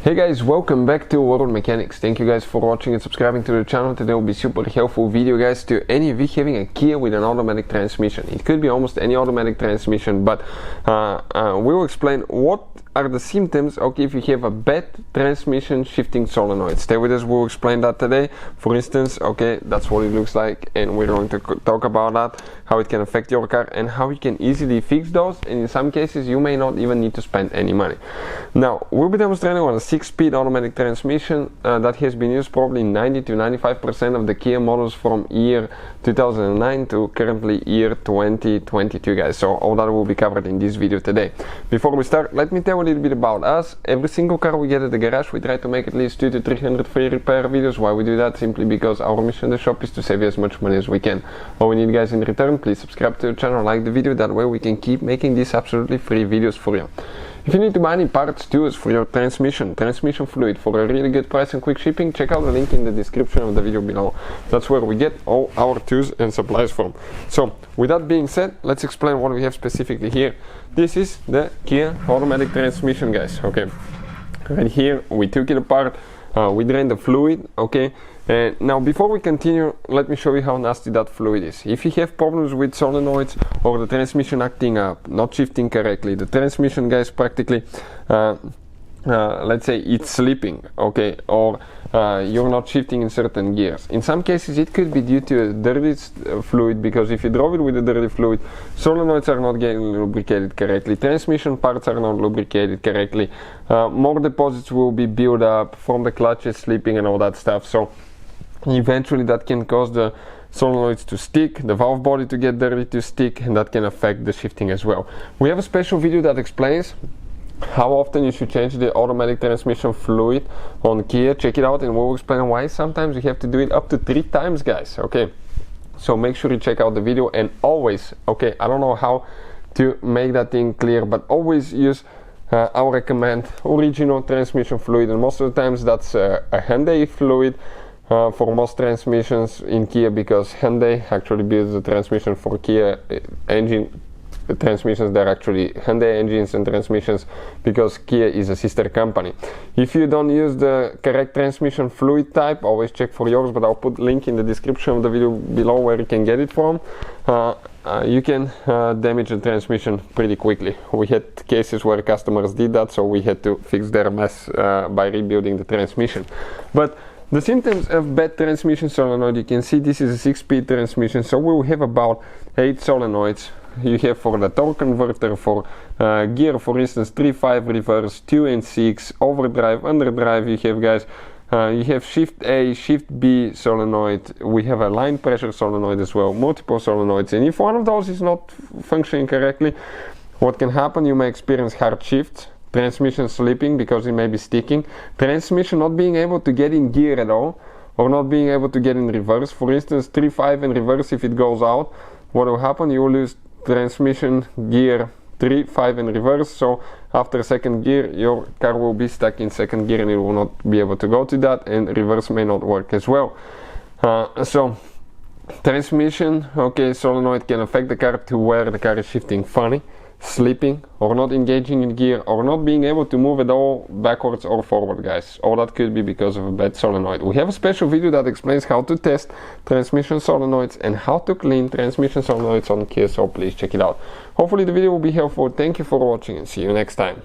Hey guys, welcome back to World Mechanics. Thank you guys for watching and subscribing to the channel. Today will be super helpful video, guys, to any of you having a Kia with an automatic transmission. It could be almost any automatic transmission, but we will explain what are the symptoms, okay, if you have a bad transmission shifting solenoid. Stay with us, we'll explain that today. For instance, okay, that's what it looks like, and we're going to talk about that, how it can affect your car and how you can easily fix those, and in some cases you may not even need to spend any money. Now, we'll be demonstrating on a 6-speed automatic transmission that has been used probably 90 to 95% of the Kia models from year 2009 to currently year 2022, guys. So all that will be covered in this video today. Before we start, let me tell you a little bit about us. Every single car we get at the garage, we try to make at least 200 to 300 free repair videos. Why we do that? Simply because our mission in the shop is to save you as much money as we can. All we need, guys, in return, please subscribe to the channel, like the video, that way we can keep making these absolutely free videos for you. If you need to buy any parts, tools for your transmission fluid for a really good price and quick shipping, check out the link in the description of the video below. That's where we get all our tools and supplies from. So, with that being said, let's explain what we have specifically here. This is the Kia automatic transmission, guys, okay. Right here, we took it apart, we drained the fluid, okay. Now, before we continue, let me show you how nasty that fluid is. If you have problems with solenoids or the transmission acting up, not shifting correctly, the transmission, guys, practically, let's say it's slipping, okay, or you're not shifting in certain gears. In some cases, it could be due to a dirty fluid, because if you drove it with a dirty fluid, solenoids are not getting lubricated correctly, transmission parts are not lubricated correctly, more deposits will be built up from the clutches slipping and all that stuff. So eventually that can cause the solenoids to stick, the valve body to get dirty, to stick, and that can affect the shifting as well. We have a special video that explains how often you should change the automatic transmission fluid on Kia. Check it out and we'll explain why sometimes you have to do it up to 3 times, guys, okay. So make sure you check out the video, and always, okay, I don't know how to make that thing clear, but always use I recommend original transmission fluid, and most of the times that's a Hyundai fluid for most transmissions in Kia, because Hyundai actually builds the transmission for Kia engine transmissions. They're actually Hyundai engines and transmissions, because Kia is a sister company. If you don't use the correct transmission fluid type, always check for yours, but I'll put link in the description of the video below where you can get it from. You can damage the transmission pretty quickly. We had cases where customers did that, so we had to fix their mess by rebuilding the transmission. But the symptoms of bad transmission solenoid, you can see this is a 6-speed transmission, so we will have about 8 solenoids. You have for the torque converter, for gear, for instance, 3-5 reverse, 2 and 6, overdrive, underdrive, you have, guys. You have shift A, shift B solenoid, we have a line pressure solenoid as well, multiple solenoids, and if one of those is not functioning correctly, what can happen, you may experience hard shifts, transmission slipping because it may be sticking, transmission not being able to get in gear at all, or not being able to get in reverse. For instance, 3-5 in reverse, if it goes out, what will happen, you will lose transmission gear 3-5 in reverse, so after second gear your car will be stuck in second gear and it will not be able to go to that, and reverse may not work as well. So transmission, okay, solenoid can affect the car to where the car is shifting funny, slipping, or not engaging in gear, or not being able to move at all backwards or forward, guys. All that could be because of a bad solenoid. We have a special video that explains how to test transmission solenoids and how to clean transmission solenoids on Kia, so please check it out. Hopefully the video will be helpful. Thank you for watching and see you next time.